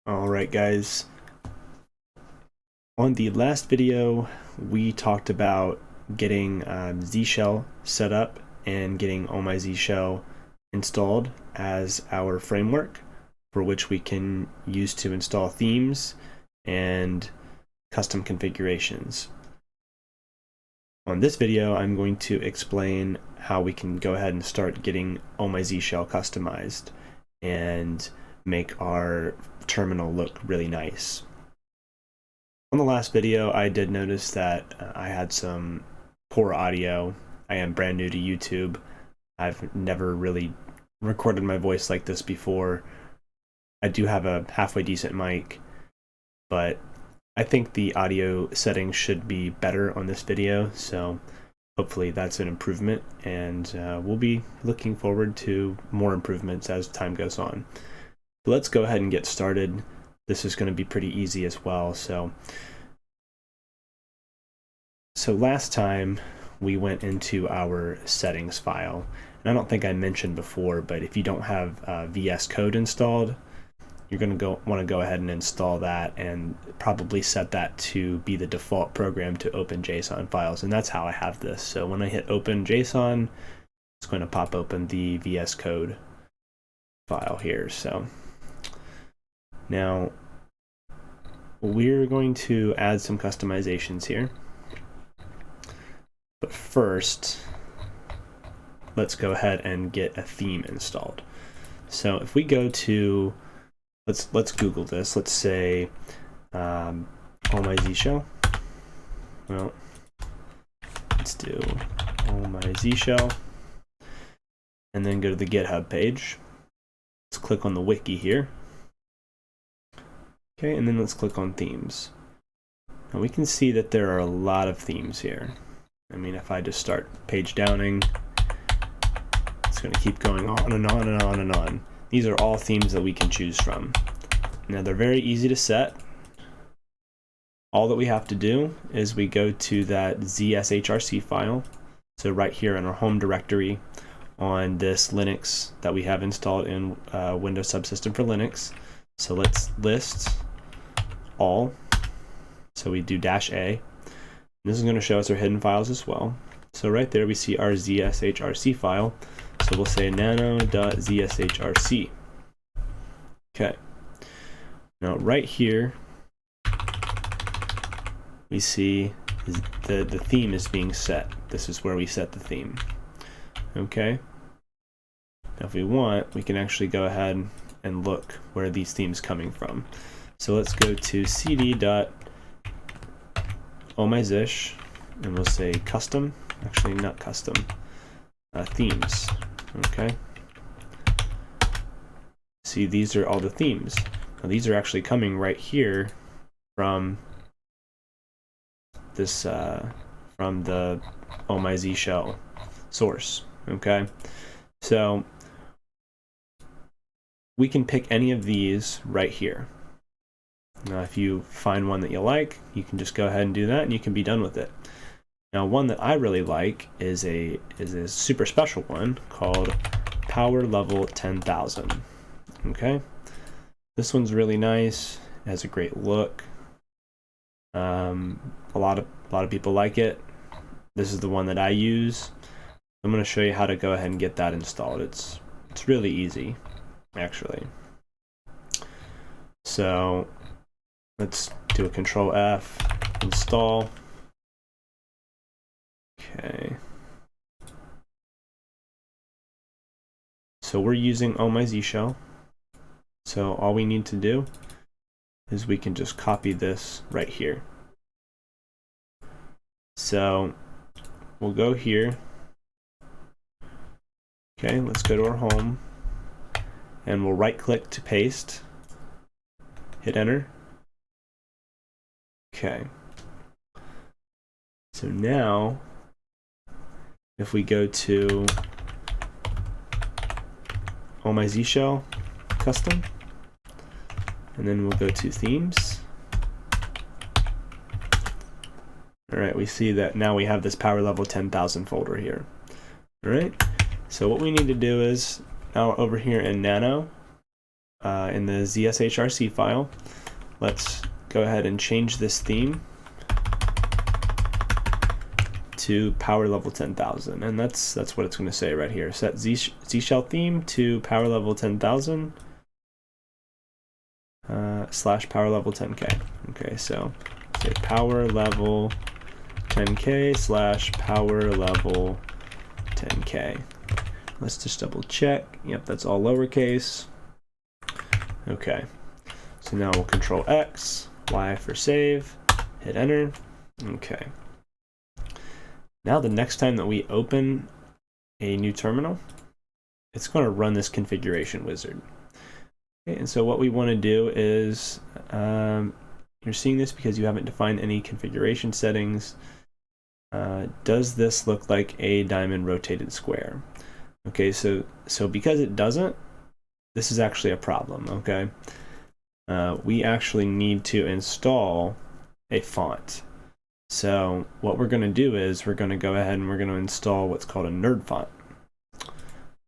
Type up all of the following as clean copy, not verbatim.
Alright guys, on the last video we talked about getting Z shell set up and getting oh-my-zsh installed as our framework for which we can use to install themes and custom configurations. On this video I'm going to explain how we can go ahead and start getting oh-my-zsh customized and make our terminal look really nice. On the last video I did notice that I had some poor audio. I am brand new to YouTube. I've never really recorded my voice like this before. I do have a halfway decent mic, but I think the audio settings should be better on this video, so hopefully that's an improvement, and we'll be looking forward to more improvements as time goes on. But let's go ahead and get started. This is going to be pretty easy as well. So last time we went into our settings file, and I don't think I mentioned before, but if you don't have VS Code installed, you're going to want to go ahead and install that and probably set that to be the default program to open JSON files, and that's how I have this. So when I hit open JSON, it's going to pop open the VS Code file here. So now we're going to add some customizations here, but first let's go ahead and get a theme installed. So if we go to let's Google this. Let's say oh-my-zsh. Well, let's do oh-my-zsh, and then go to the GitHub page. Let's click on the wiki here. Okay, and then let's click on themes. Now we can see that there are a lot of themes here. I mean, if I just start page downing, it's going to keep going on and on and on and on. These are all themes that we can choose from. Now they're very easy to set. All that we have to do is we go to that zshrc file. So right here in our home directory on this Linux that we have installed in Windows Subsystem for Linux. So let's list all. So we do -a. This is going to show us our hidden files as well. So right there we see our zshrc file. So we'll say nano.zshrc. Okay. Now right here we see the theme is being set. This is where we set the theme. Okay. Now if we want, we can actually go ahead and look where these themes coming from. So let's go to cd.oh-my-zsh, and we'll say custom, actually not custom, themes. Okay. See, these are all the themes. Now these are actually coming right here from this from the oh-my-zsh source. Okay. So we can pick any of these right here. Now if you find one that you like, you can just go ahead and do that and you can be done with it. Now one that I really like is a super special one called powerlevel10k. Okay, this one's really nice. It has a great look. A lot of people like it. This is the one that I use. I'm going to show you how to go ahead and get that installed. It's really easy, actually. So let's do a Control F, install. Okay. So we're using oh-my-zsh. So all we need to do is we can just copy this right here. So we'll go here. Okay, let's go to our home, and we'll right click to paste. Hit enter. Okay. So now if we go to oh-my-zsh custom, and then we'll go to themes. All right, we see that now we have this power level 10,000 folder here. All right, so what we need to do is now over here in Nano, in the ZSHRC file, let's go ahead and change this theme to power level 10,000, and that's what it's going to say right here. Set Z-shell theme to power level 10,000 / power level 10k. Okay, so say power level 10k / power level 10k. Let's just double check. Yep, that's all lowercase. Okay, so now we'll Control X, Y for save, hit enter. Okay. Now the next time that we open a new terminal, it's going to run this configuration wizard. Okay, and so what we want to do is, you're seeing this because you haven't defined any configuration settings. Does this look like a diamond rotated square? Okay, so because it doesn't, this is actually a problem, okay? We actually need to install a font. So what we're going to do is we're going to go ahead and we're going to install what's called a nerd font.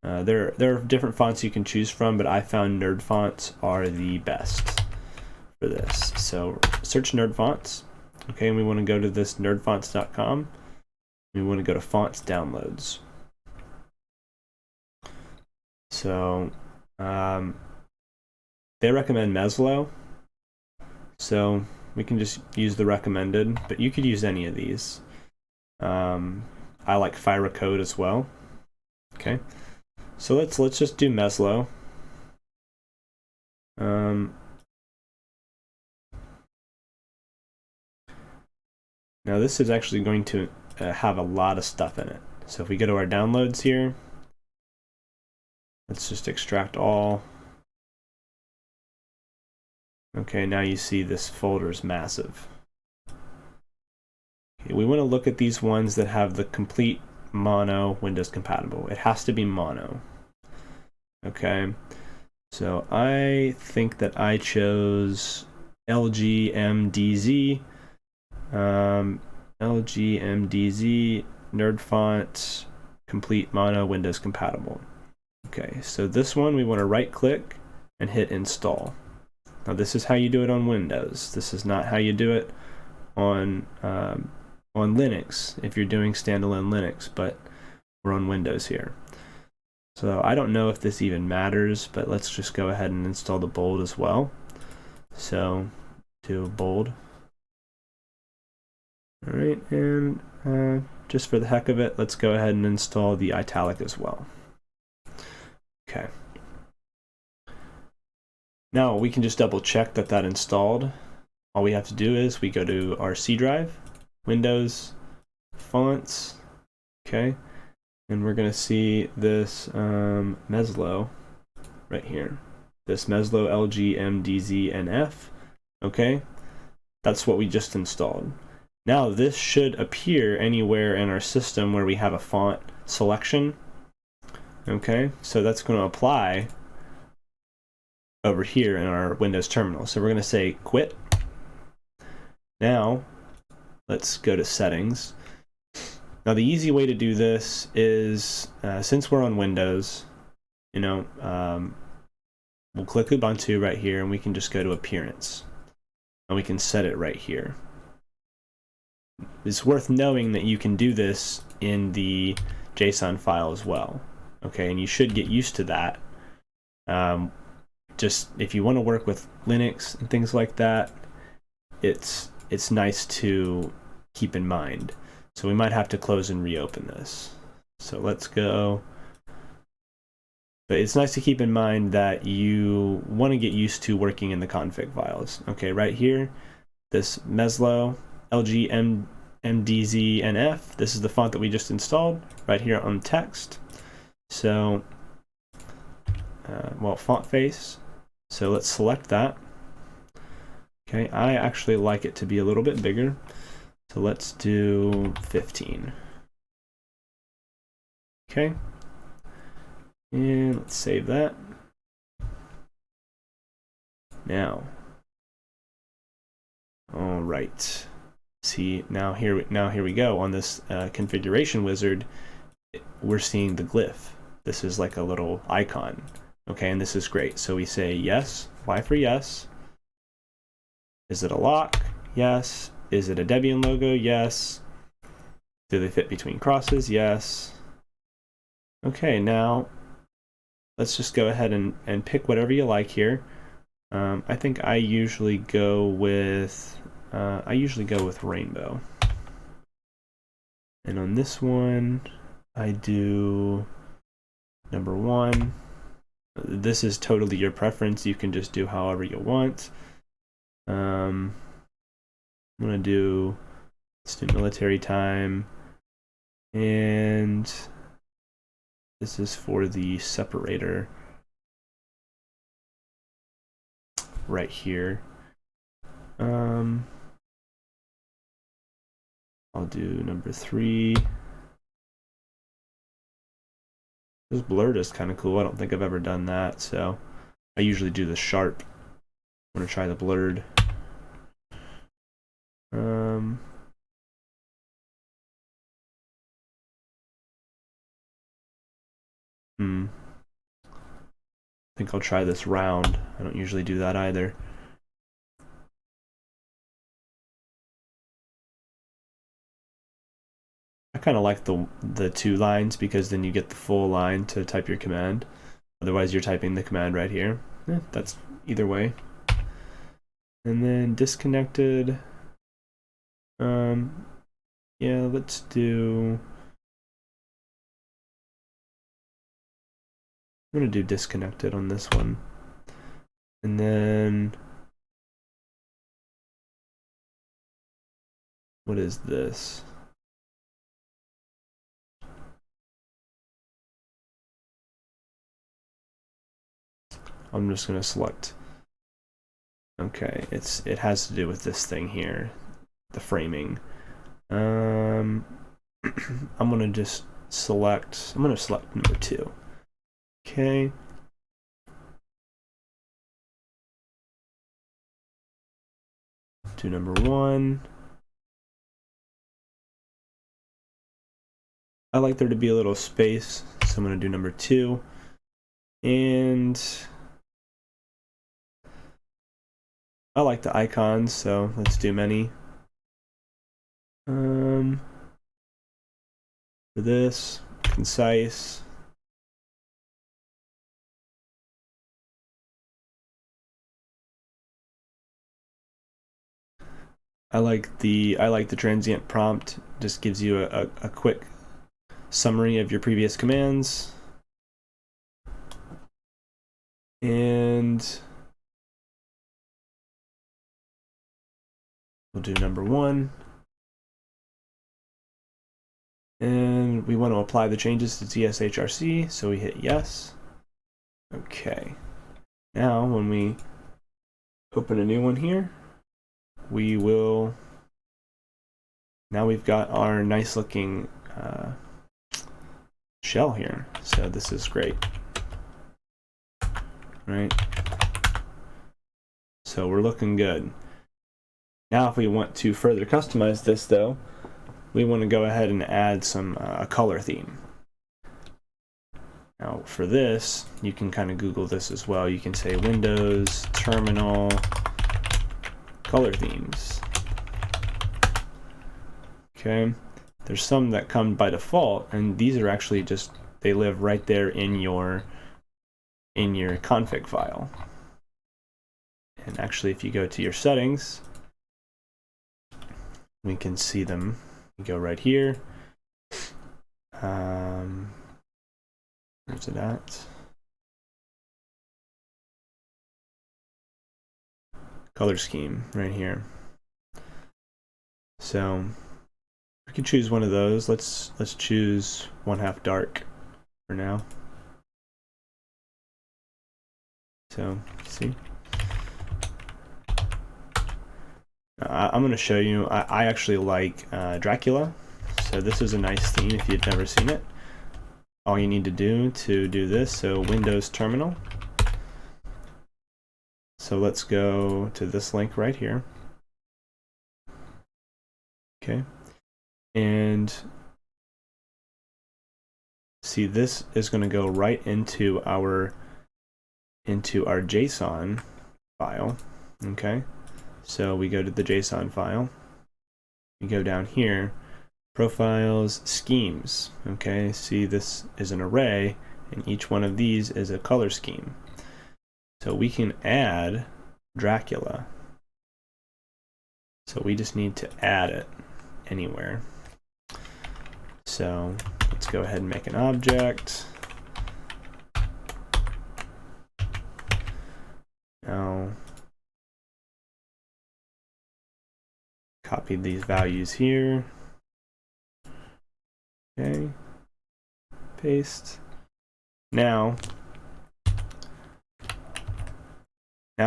There are different fonts you can choose from, but I found nerd fonts are the best for this. So search nerd fonts. Okay, and we want to go to this nerdfonts.com. We want to go to fonts downloads. So they recommend Meslo. So we can just use the recommended, but you could use any of these. I like Fira Code as well. Okay, so let's just do Meslo. Now this is actually going to have a lot of stuff in it. So if we go to our downloads here, let's just extract all. Okay, now you see this folder is massive. Okay, we want to look at these ones that have the complete mono Windows compatible. It has to be mono. Okay, so I think that I chose LGMDZ. LGMDZ nerd font complete mono Windows compatible. Okay, so this one we want to right click and hit install. Now this is how you do it on Windows. This is not how you do it on Linux if you're doing standalone Linux, but we're on Windows here. So I don't know if this even matters, but let's just go ahead and install the bold as well. So do bold. All right, and just for the heck of it, let's go ahead and install the italic as well. Okay. Now we can just double check that that installed. All we have to do is we go to our C drive, Windows, Fonts, okay, and we're gonna see this Meslo right here. This Meslo LGMDZNF, okay, that's what we just installed. Now this should appear anywhere in our system where we have a font selection, okay, so that's going to apply over here in our Windows terminal. So we're going to say quit. Now let's go to settings. Now the easy way to do this is, since we're on Windows, you know, we'll click Ubuntu right here and we can just go to appearance and we can set it right here. It's worth knowing that you can do this in the JSON file as well. Okay, and you should get used to that. Just if you want to work with Linux and things like that, it's nice to keep in mind. So we might have to close and reopen this. So let's go. But it's nice to keep in mind that you want to get used to working in the config files. Okay, right here, this Meslo LGMDZNF, this is the font that we just installed right here on text. So, well, font face. So let's select that. Okay, I actually like it to be a little bit bigger. So let's do 15. Okay. And let's save that. Now, all right. See, now here we go on this configuration wizard. We're seeing the glyph. This is like a little icon. Okay, and this is great. So we say yes, Y for yes. Is it a lock? Yes. Is it a Debian logo? Yes. Do they fit between crosses? Yes. Okay, now let's just go ahead and pick whatever you like here. I think I usually go with rainbow. And on this one, I do number 1. This is totally your preference. You can just do however you want. I'm gonna do, let's do military time, and this is for the separator right here. I'll do number 3. This blurred is kind of cool. I don't think I've ever done that, so I usually do the sharp. I'm gonna try the blurred. I think I'll try this round. I don't usually do that either. I kind of like the 2 lines because then you get the full line to type your command. Otherwise, you're typing the command right here. That's either way. And then disconnected. Yeah, let's do. I'm gonna do disconnected on this one. And then what is this? I'm just gonna select. Okay, it has to do with this thing here, the framing. I'm gonna just select. I'm gonna select number 2. Okay. Do number 1. I like there to be a little space, so I'm going to do number 2. And I like the icons, so let's do many. For this, concise. I like the transient prompt. Just gives you a quick summary of your previous commands. And we'll do number 1. And we want to apply the changes to TSHRC, so we hit yes. Okay. Now, when we open a new one here, we will. Now we've got our nice looking shell here. So this is great. Right? So we're looking good. Now, if we want to further customize this, though, we want to go ahead and add some a color theme. Now, for this, you can kind of Google this as well. You can say Windows Terminal color themes. Okay, there's some that come by default, and these are actually just, they live right there in your config file. And actually, if you go to your settings, we can see them. You go right here. Where's it at? Color scheme right here. So we can choose one of those. Let's choose 1/2 dark for now. So see, I'm going to show you. I actually like Dracula. So this is a nice theme if you've never seen it. All you need to do this, so Windows Terminal. So let's go to this link right here. Okay. And see, this is going to go right into our into our JSON file. Okay, so we go to the JSON file, we go down here, profiles, schemes. Okay, see, this is an array, and each one of these is a color scheme. So we can add Dracula. So we just need to add it anywhere. So let's go ahead and make an object. Now copy these values here. Okay, paste. Now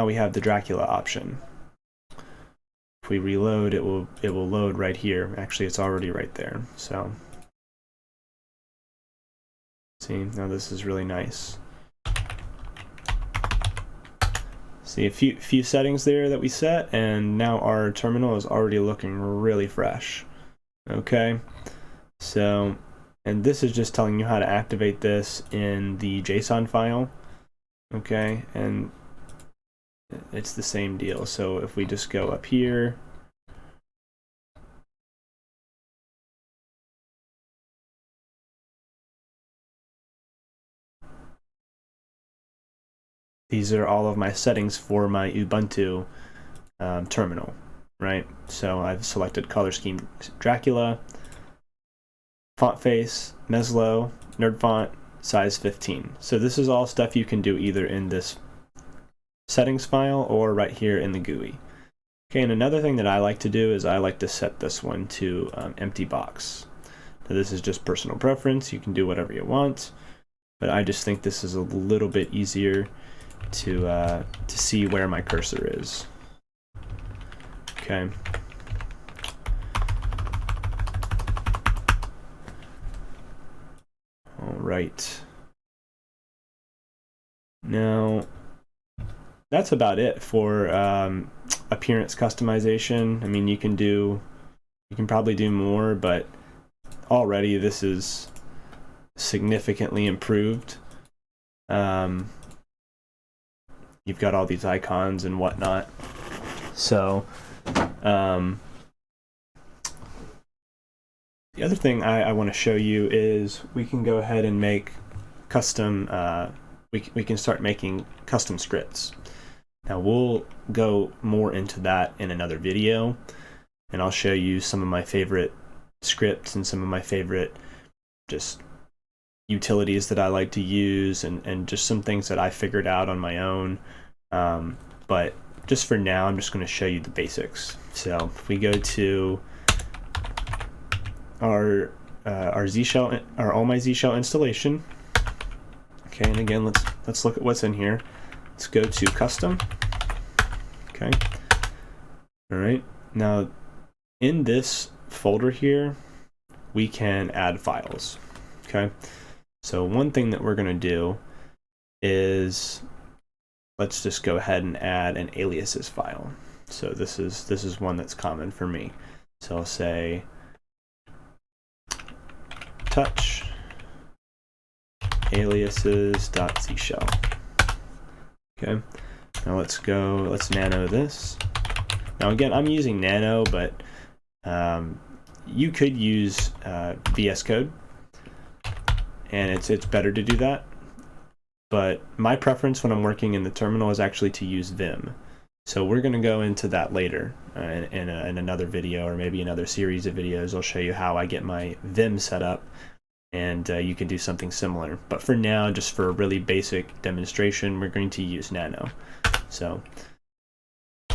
we have the Dracula option. If we reload, it will load right here. Actually, it's already right there. So see, now this is really nice. See, a few settings there that we set, and now our terminal is already looking really fresh. Okay, so, and this is just telling you how to activate this in the JSON file. Okay, and it's the same deal. So if we just go up here, these are all of my settings for my Ubuntu terminal, right? So I've selected color scheme Dracula, font face, Meslo, nerd font, size 15. So this is all stuff you can do either in this settings file or right here in the GUI. Okay, and another thing that I like to do is I like to set this one to empty box. Now this is just personal preference. You can do whatever you want, but I just think this is a little bit easier to see where my cursor is. Okay. All right. Now that's about it for appearance customization. I mean, you can probably do more, but already this is significantly improved. You've got all these icons and whatnot. So the other thing I want to show you is we can go ahead and make custom, we can start making custom scripts. Now we'll go more into that in another video, and I'll show you some of my favorite scripts and some of my favorite just utilities that I like to use, and just some things that I figured out on my own. But just for now, I'm just going to show you the basics. So if we go to our Z shell, our oh-my-zsh shell installation. Okay, and again, let's look at what's in here. Let's go to custom. Okay. All right. Now, in this folder here, we can add files. Okay. So one thing that we're going to do is let's just go ahead and add an aliases file. So this is one that's common for me. So I'll say touch aliases.zshell. Okay. Now let's nano this. Now again, I'm using nano, but you could use VS Code, and it's better to do that. But my preference when I'm working in the terminal is actually to use Vim. So we're going to go into that later in another video, or maybe another series of videos. I'll show you how I get my Vim set up, and you can do something similar. But for now, just for a really basic demonstration, we're going to use nano. So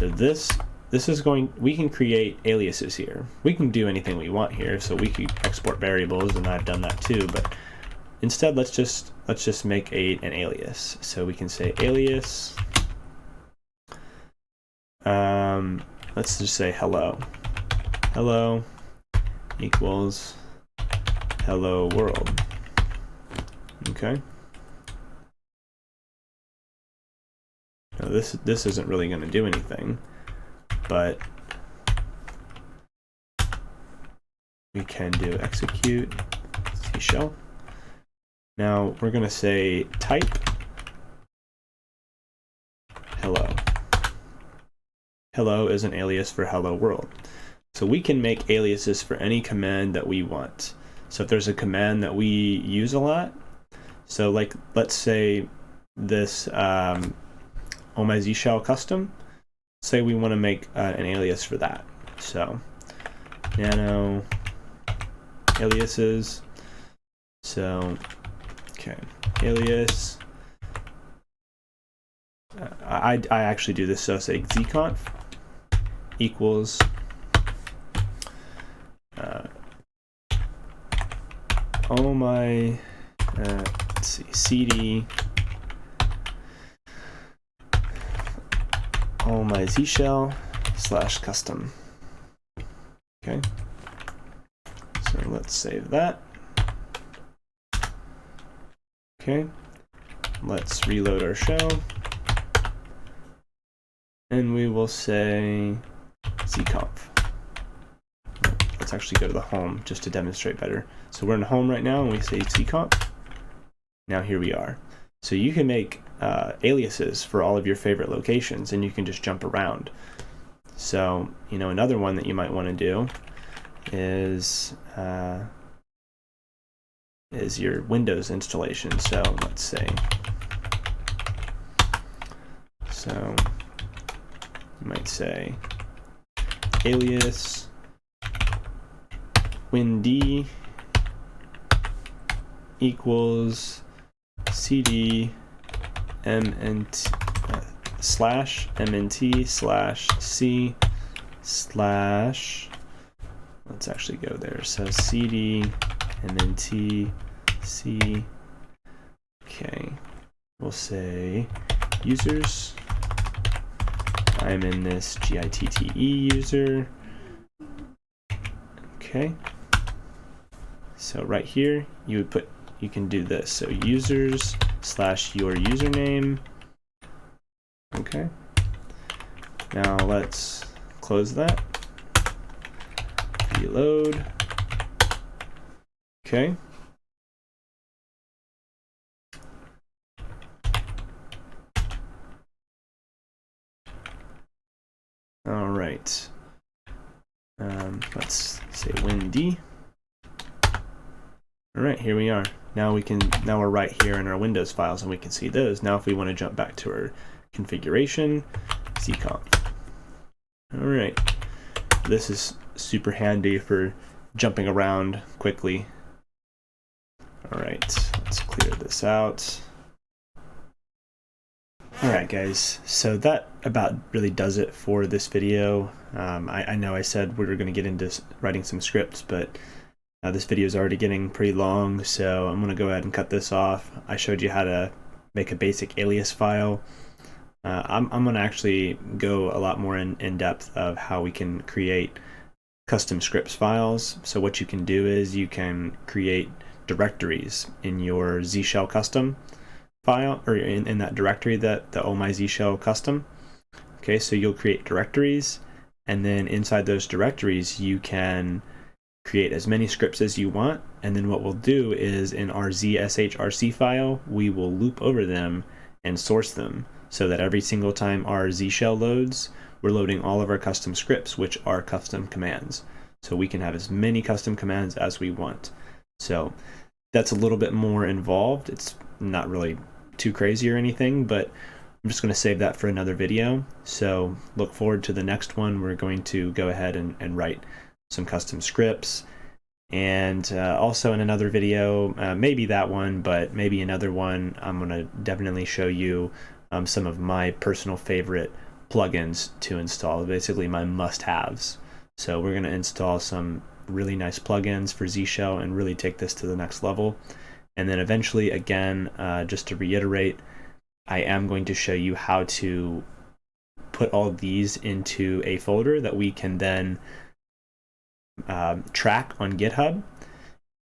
this is we can create aliases here. We can do anything we want here, so we can export variables, and I've done that too, but instead let's just make an alias. So we can say alias, let's just say hello equals hello world. Okay. Now this isn't really going to do anything, but we can do execute C shell. Now we're going to say type hello is an alias for hello world. So we can make aliases for any command that we want. So if there's a command that we use a lot, so like let's say this oh-my-zsh shell custom, say we want to make an alias for that. So nano aliases. So okay, alias. I actually do this, so say zconf equals let's see, cd oh-my-zsh shell / custom. Okay, so let's save that. Okay, let's reload our shell, and we will say zconf. Let's actually go to the home just to demonstrate better. So we're in home right now, and we say zconf. Now here we are. So you can make aliases for all of your favorite locations, and you can just jump around. So, you know, another one that you might want to do is your Windows installation. So let's say, so you might say alias win-d equals cd mnt /mnt/c/ let's actually go there. So cd mnt c. Okay, we'll say users. I'm in this gitte user. Okay, so right here you would put, you can do this. So users / your username. Okay, now let's close that, reload. Okay, all right, let's say win-d. All right, here we are. Now we're right here in our Windows files, and we can see those. Now if we want to jump back to our configuration, zconf. All right, this is super handy for jumping around quickly. All right, let's clear this out. All right, guys, so that about really does it for this video. I know I said we were going to get into writing some scripts, but this video is already getting pretty long, so I'm going to go ahead and cut this off. I showed you how to make a basic alias file. I'm going to actually go a lot more in depth of how we can create custom scripts files. So what you can do is you can create directories in your zsh shell custom file, or in that directory, that the oh-my-zsh shell custom. Okay, so you'll create directories, and then inside those directories you can create as many scripts as you want, and then what we'll do is in our zshrc file we will loop over them and source them, so that every single time our zsh shell loads, we're loading all of our custom scripts, which are custom commands. So we can have as many custom commands as we want. So that's a little bit more involved. It's not really too crazy or anything, but I'm just going to save that for another video. So look forward to the next one. We're going to go ahead and write some custom scripts. And also in another video, maybe that one, but maybe another one, I'm going to definitely show you some of my personal favorite plugins to install, basically my must-haves. So we're going to install some really nice plugins for zsh shell and really take this to the next level. And then eventually, again, just to reiterate, I am going to show you how to put all these into a folder that we can then track on GitHub,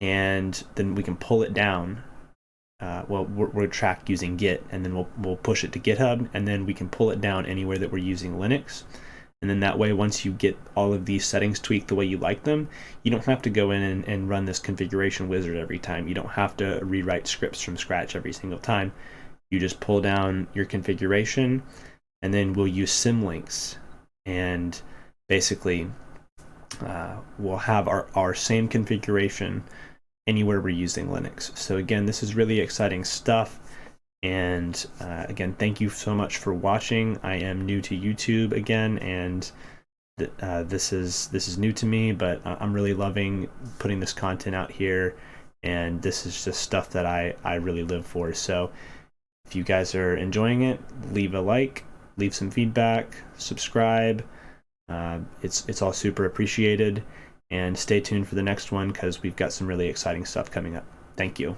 and then we can pull it down. Well, we're tracked using Git, and then we'll push it to GitHub, and then we can pull it down anywhere that we're using Linux. And then that way, once you get all of these settings tweaked the way you like them, you don't have to go in and run this configuration wizard every time. You don't have to rewrite scripts from scratch every single time. You just pull down your configuration, and then we'll use symlinks and basically we'll have our same configuration anywhere we're using Linux. So again, this is really exciting stuff. And again, thank you so much for watching. I am new to YouTube again, and this is new to me, but I'm really loving putting this content out here, and this is just stuff that I really live for. So if you guys are enjoying it, leave a like, leave some feedback, subscribe. It's all super appreciated, and stay tuned for the next one because we've got some really exciting stuff coming up. Thank you.